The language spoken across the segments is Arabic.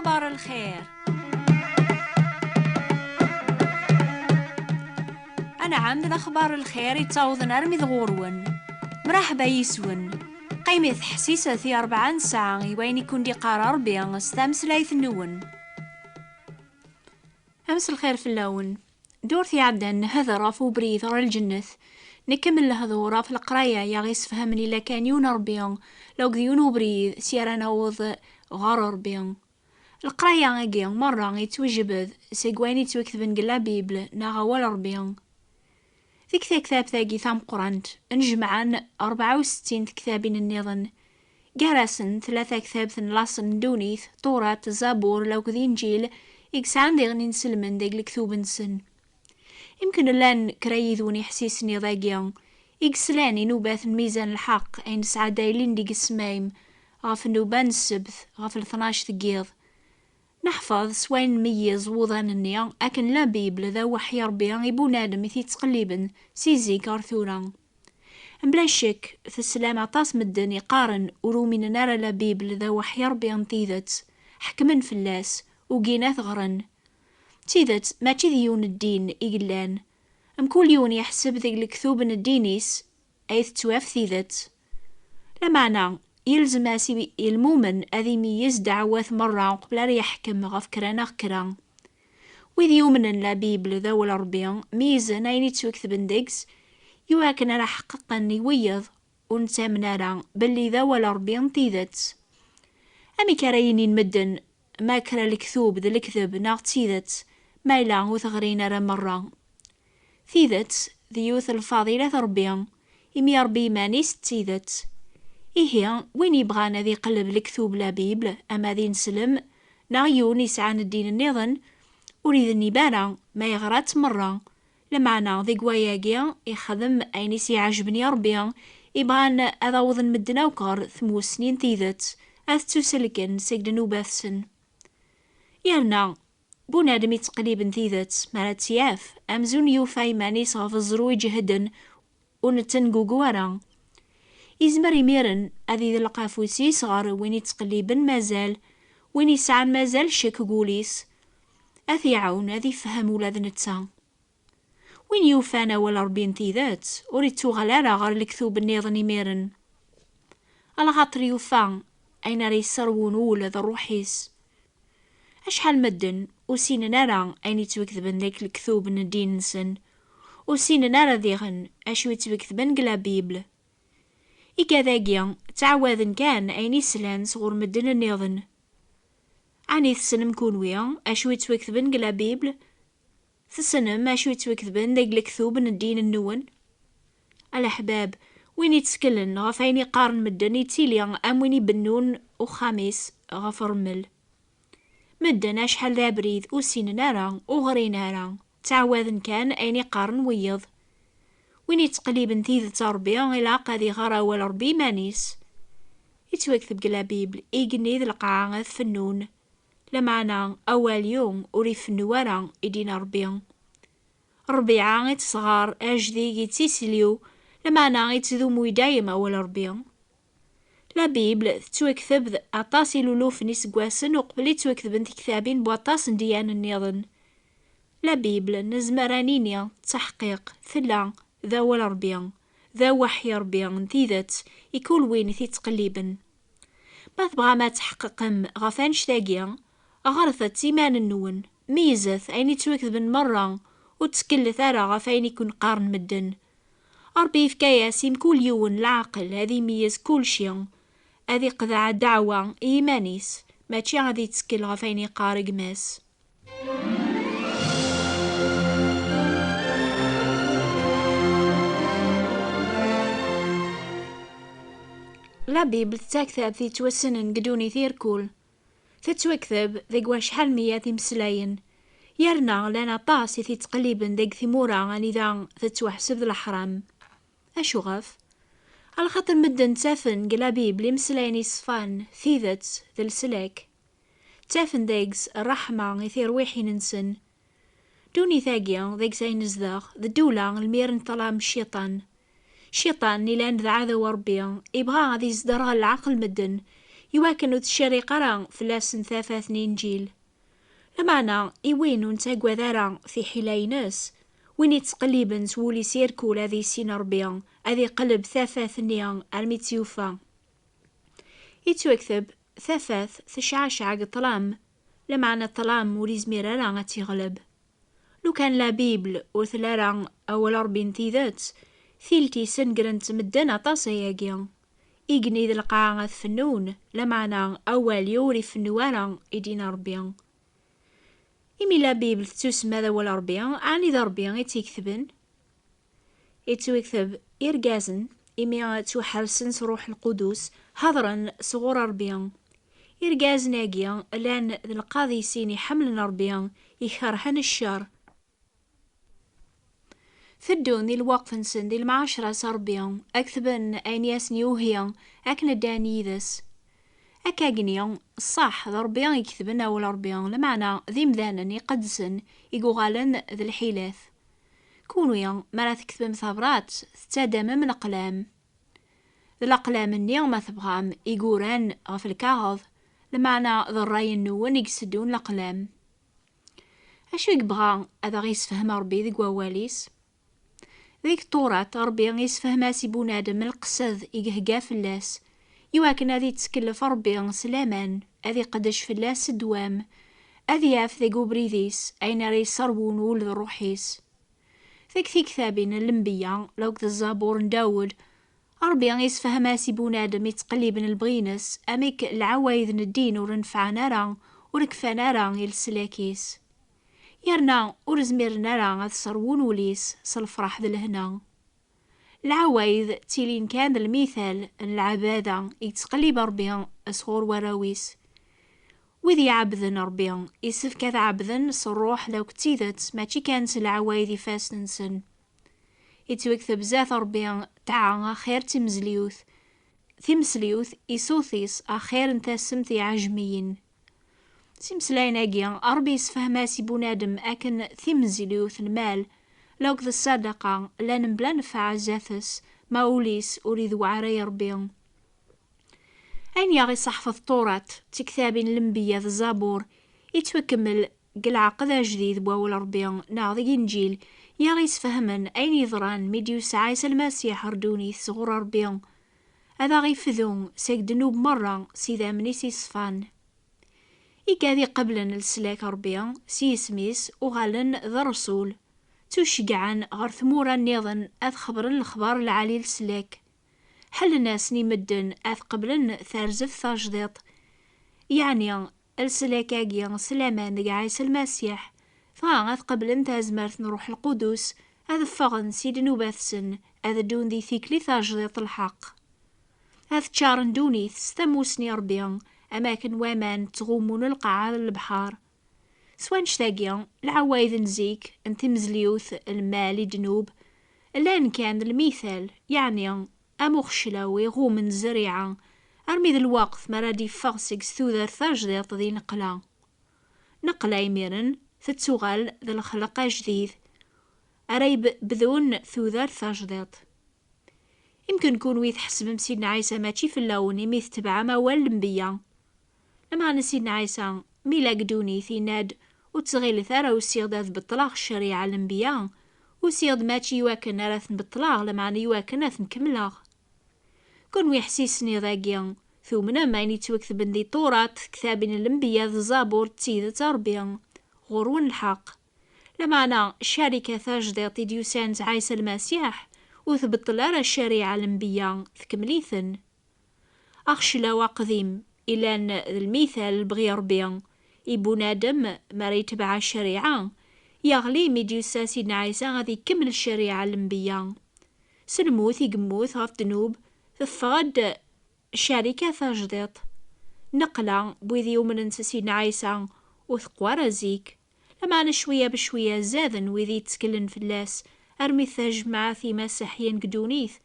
أخبار الخير. أنا عند الأخبار الخير يتعوضن أرمي ذغورون مرحبا يسون قيمة حسيسة في 4 ساعة وين يكون دي قرار بيان استامس لايث النون. أمس الخير في اللون دورتي عدن هذا رافو بريث راه الجنث نكمل الهذورة في القراية يا غيس فهمني لا كان يون ربيان لو قديونو بريث سيارة نوض غار ربيان القراية غاقيا مرة يتوجبذ سيقواني توكتبن قلا بيبل ناغا ربيان ذيك كتاب ثاقي ثام قرانت نجمعان 64 كتابين النظن قارسن 3 كتاب لاصن دونيث طورات زابور لو كذي انجيل إكسان ديغني نسلمن ديق الكتوب نسن يمكن لان كرايذوني حسيسني ضاقيا إكسلاني نوبات الميزان الحق أين سعدايلين ديق السمايم غاف النوبان السبث غاف 12 ثقيض نحفظ سوين ميز وضان النيا أكن لا بيبل ذا وحي ربيا يبون آدم يثي تقليبا سيزي كارثورا بلا شك في السلام عطاس مدن يقارن ورومين نارا لا بيبل ذا وحي ربيا نطيذت حكمن فلاس وقيناث غرن تيذت ما تيذيون الدين إقلان كل يون يحسب ذي الكثوب الدينيس أيث تواف ثيذت لمعنى يلزم اسي المؤمن اذي ميز دعوات مرة قبل يحكم غف كرا كرا وذي يؤمن لا بيبل ذا ولا ربيان ميزن ايني توكتبن ديكس يواكن على حقا يويض ونتامنا راه بلي ذا ولا ربيان طيذت امي كرايني نمدن ما كرا الكذوب ذا الكذب ناغ تيذت ما إلا وثغرين راه مرة ثيذت ذيوث الفاضلة ربيان يمي ربي مانيس تيذت إيه وين يبغانا ذي قلب الكثوب لا بيبل أما ذي نسلم نايون يسعان الدين النظن وريد النبانة ما يغرات مرة لمعنا ذي قواياقيا يخدم أينيس يعجبني ربيا يبغان أذا وضن مدنا وكار 8 سنين تيذت أثتو سلكن سيقدن وباثسن يالنا بونادم يتقليبن تيذت مالا تياف أمزون يوفاي مانيس غاف الزرو يجهدن ونتنقو قوارا يزمر يميرن أذي ذي القافوسي صغار وين يتقليبن مازال وين يسعان مازال شك قوليس أثي عون أذي فهم ولاد نتسا وين يوفانا ولا ربين تيذات وريتو غلارا غار الكثوب النيضن يميرن على خاطر يوفا أين ريسرون ولاد الروحيس أشحال مدن وسين نارا أين يتوكذبن ديك الكثوب ندين نسن وسين نارا ذيغن أشو يتوكذبن قلا بيبل إكذاقيا تعوذن كان أين يسلان صغور مدن النظن عني ثسنم كونويا أشو يتوكذبن قلا بيبل ثسنم أشو يتوكذبن ديق الكثوب ندين النون الأحباب وين يتسكلن غف عين يقارن مدن يتيليا أم وين يبنون وخاميس غف رمل مدن أشحال ذا بريد وسين نارا وغري نارا تعوذن كان أين يقارن ويض وين يتقليبن تيذ ربيا إلا قاذي غرا ولا ربي مانيس يتوكثب قلا بيبل إيقني ذي القاعة فنون لمعنا أول يوم وريف النوارا إدينا ربيا ربيعا يتصغار أجدي يتسيسليو لمعنا يتذومو دايم أول ربيا لا بيبل توكثب أطاسي لولوف نسقواسن وقبل توكثبن كتابين بواطاس ديان النظن لا بيبل نزمرانينيا تحقيق ثلا ذا ولا ربيان ذا وحي ربيان تيذت يكون وين ثي تقليبن ما تبغى ما تحققم غفانش تاقيا غرثت سيمان النون ميزث أين توكذبن مرة وتسكل ثارا غفاين يكون قارن مدن ربي فكاياسيم كل يون العقل هذي ميز كل شي هذي قذع دعوة إيمانيس ماشي غادي تسكل غفاين يقارق ماس لا بيبل تكتب في توسنن قدوني ثيركول تتوكثب ذيك وشحال مية مسلاين يرنا لنا طاسي في تقليبن ذيك ثمورا غاني ذا تتوحسب ذا الحرام أشو غف على خاطر مدن تافن قلا بيبلي مسلاين يصفان ثيذت ذا السلاك تافن ذيكس الرحمة يثير ويحي ننسن دوني ثاقيا ذيك زين زذاغ ذا الدولة الميرن طلام الشيطان شيطان نيلان ذا عذا وربيا يبغى غادي يزدرها العقل مدن يواكن تشاري قرا فلاسن ثافاث نينجيل. لمعنى إوين ونتاقوا ذارا في حلايناس وين يتقليبن سولي سيركو لذي سين ربيان أذي قلب ثافاث نيان الميتيوفا يتوكتب ثافاث تشعشع قطلام. لمعنى الطلام وليزمير راه تيغلب. لو كان لا بيبل وثلارا أول ربين تيذات ثيلتي سنقرن تمدن أطاسياقيا إيقني ذي القاعة فنون. لمعنى أول يوري فنوانا إدينا ربيان. إمي لا بيبل تسمى ذا ولا ربيان عني ذا ربيان يتيكتبن يتوكتب إرقازن إمي توحرسن روح القدوس هضرا صغور ربيان. إرقازناقيا لان ذي القاضي سيني حمل ربيان يكرهن الشر فدون ذي الوقف نسن ذي المعاشرة سربيان أكتبن أين ياسنيوهيا أكن دانيذس أكاقنيا الصح ذا ربيان يكتبن أول ربيان. لمعنى ذي مذانا يقدسن يقوغالن ذي الحيلاث كونويا مرا تكتبن ثابرات تتادم من أقلام ذي الأقلام النيا ما تبغام يقوران غف الكاغض. لمعنى ذا الراي النوان يقسدون الأقلام. أشو يقبغا هذا غيسفهم ربي ذي قواليس ذيك طورات ربي يسفهماسي بونادم من القسد يقهقا فلاس يواكن هذي تسكلف ربي سلامان هذي قدش فلاس الدوام هذي ياف ذي قبريديس أين ريسربون ولد الروحيس. ذيك كتابين اللمبيا لوقت الزابور نداود ربي يسفهماسي بونادم يتقليبن البغينس أميك العوايذ الدين ورنفعنا راه وركفانا راه يلسلاكيس يرنا ورزميرنا راه ثصرون وليس صالفرح ذا الهنا. العوايذ تيلين كان المثال العبادة يتقلب ربي أسخور وراويس وذي عبذن ربي يسف كذا عبذن صروح لو كتيدت ماشي كانت العوايذ فاسنسن يتوكث بزاث ربي تعا خير تمزليوث يسوثيس أخير انتاسمتي عجميين سيمسلايناقيا ربي يسفهماسي بونادم أكن ثمزليوث المال لوك ذا الصدقة لان بلا نفع زاثس ما أوليس أريد وعري ربي. أين يغي صحفظ طورات تكتابين الانبياء ذا الزابور يتوكمل قلع قذا جديد بواول ربي ناضي إنجيل يغي يسفهمن أين يضران ميديوس عيسى المسيح ردوني صغور ربي هذا غي فذون سيقدنوب مرة سيدا منيسي صفان إيكاذي قبلن السلاك ربيا سيسميس وغالن ذا رسول توشقعن غير ثمورا نيضن أذ خبرن الخبار العالي السلاك حل الناس نيمدن أذ قبلن ثارزف ثاجديط يعني السلاكاقيا سلامان دقا عيسى المسيح فأذ قبلن تازمرت نروح القدوس أذ فغن سيدن وباثسن أذ دون ذي ثيكلي ثاجديط الحق أذ تشارن دونيث ستموسني ربيا أماكن وامان تغومون القاعة البحار سوانش تاقيا العوايذ نزيك انت مزليوث المالي دنوب لان كان المثال يعني أموخشلاوي غومن زريعة أرمي ذا الوقت مرادي فغسك ستوذر ثاجديط ذي نقلا يميرن تتسوغال ذا الخلق جديد أريب بذون ثوذر ثاجديط. يمكن كون ويث حسب مسيدنا عيسى ماشي في اللون ميث تبع ما والنبيا. لما نسيدنا عيسى ميلا قدوني ثيناد وتغيل ثارا وسيغداث بطلاق الشريعة الانبياء وسيغد ماشي يواكن راث بطلاق لما يواكن راث مكملاغ كون ويحسيسني ذاقيا ثومنا ما يتوكثبن ذي طورات كتابين الانبياء ذا زابور تيذة ربيا غورون الحق لما شاركة ثاجداط ديوسان عيسى المسيح وثبت لارا الشريعة الانبياء ثكمليثن أخشلا قديم إلا أن المثال بغي ربيا يبون آدم ما يتبع الشريعة يغلي ميديوسا سيدنا عيسى غادي يكمل الشريعة الانبياء سنموث يقموث غف ذنوب فغاد شركة ثاجديط نقلا بوذي يومن سيدنا عيسى وثقوا رزيك لما شوية بشوية زادن وذي تسكلن في اللاس أرمي ثاجمع في مسيحيين قدونيث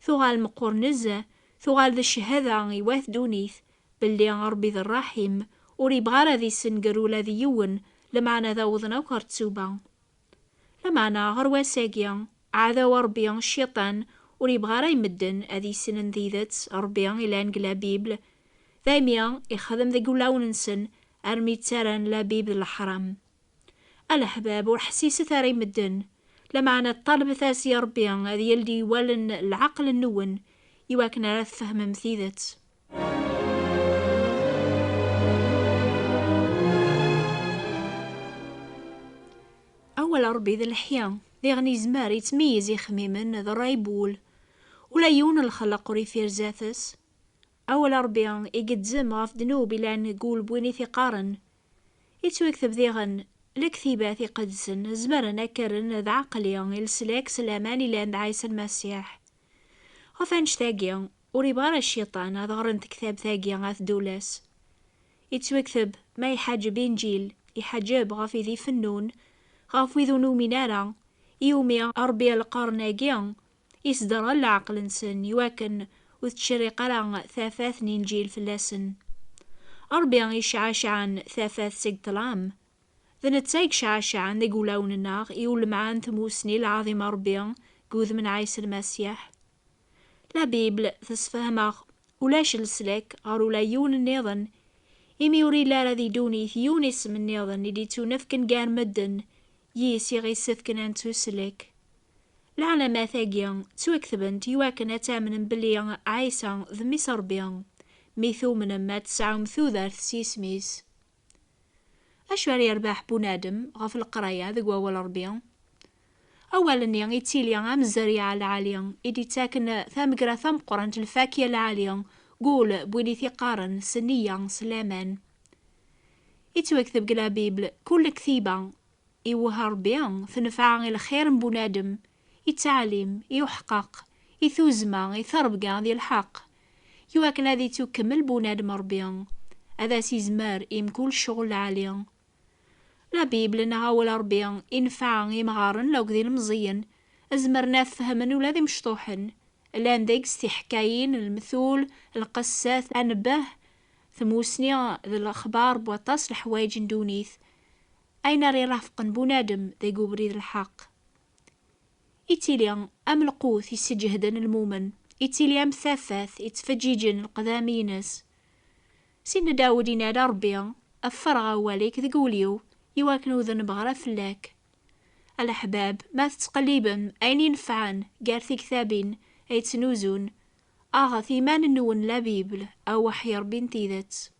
ثغال مقور نزة ثغال ذا الشهادة يواث دونيث باللي ربي ذا الرحيم وريبغارا ذي سنقرو ذي يون لمعنا ذا وضنا وكارتسوبا لمعنا غروا ساقيا عاذا وربيا الشيطان وريبغارا يمدن أذي سنن ذيذت ربيا إلا نقلا بيبل ذايميا يخدم ذي قولاون نسن أرمي تسارن لا بيب الحرام. الأحباب والحسيسة ثاري مدن لمعنى الطلب ثاسي ربي هذي يلدي ولن العقل النون يواكنا لا تفهم مثيذت. أول ربي ذي الحيان ذي غني زمار يتميز يخميمن ذا رايبول ولا يون الخلق ريفير ذاتس. أول ربي يقدزم غاف دنوب إلا نقول بويني ثقارن يتوكثب ذيغن الكثيبات يقدسن زمرنا كرن ذا عقليا السلاك سلامان إلا عند عيسى المسيح غفانش ثاقيا وريبغار الشيطان هذا غرن تكتاب ثاقيا غاث دولاس يتوكثب ما يحاجب إنجيل يحاجب غاف ذي فنون غاف وذو نومينارا يومي أربي القرناقيا يصدر العقل نسن يواكن وتشري قرا ثافاث نينجيل في اللسن أربيا يشعشعن ثافاث سيقت العام ذا نتسايق شعشعن ذي قولاون الناغ يول معان ثموسني العظيم أربيا قوذ من عيسى المسيح. لا بيبل تسفهمغ ولاش السلاك غارو لا يون النظن إمي يوري لا رذي دوني ثيون اسم النظن اللي تونفكن قار مدن يسي غي سفكن انتو سلاك لعنا ما ثاقيا توكثبنت يواكن أتامن بلي عيسى ذمي سربيا ميثو من ما تسعى مثوذر سيسميس. أشوار يرباح بنادم غف القراية ذو أول ربيع أولا يتيليا عام الزريعة العالية إدي تاكن ثامقرا ثام قرنت الفاكية العالية قول بويني ثقارن سنية سلامان يتوكثب قلا بيبل كل كثيبة إيوها ربيع ثنفع الخير بنادم يتعلم يحقق يثوزما يثربقا ذي الحق يواكن هذي تكمل بنادم ربيع هذا سيزمار كل شغل عالي. لا بيبل نهاول ربيع ينفع يمغارن لو كذي المزين أزمرنا فهمن ولا ذي مشطوحن لان ذيك استحكاين المثول القساث أنبه ثموسني ذي الأخبار بوطاس الحوايج دونيث أين ري رافقن بنادم ذي قبري الحق. إتيليان أم القوث يسجهدن المومن إتيليان ثاثاث يتفجيجن القذامينس سين داود ينادى ربيع أفرغ واليك ذي قوليو يواكنو ذن بغرا فلاك. الأحباب ما تتقليبن أين ينفعن قارثي كثابين أي تنوزون ثيمان النون لا بيبل أو وحي ربي انتيذت.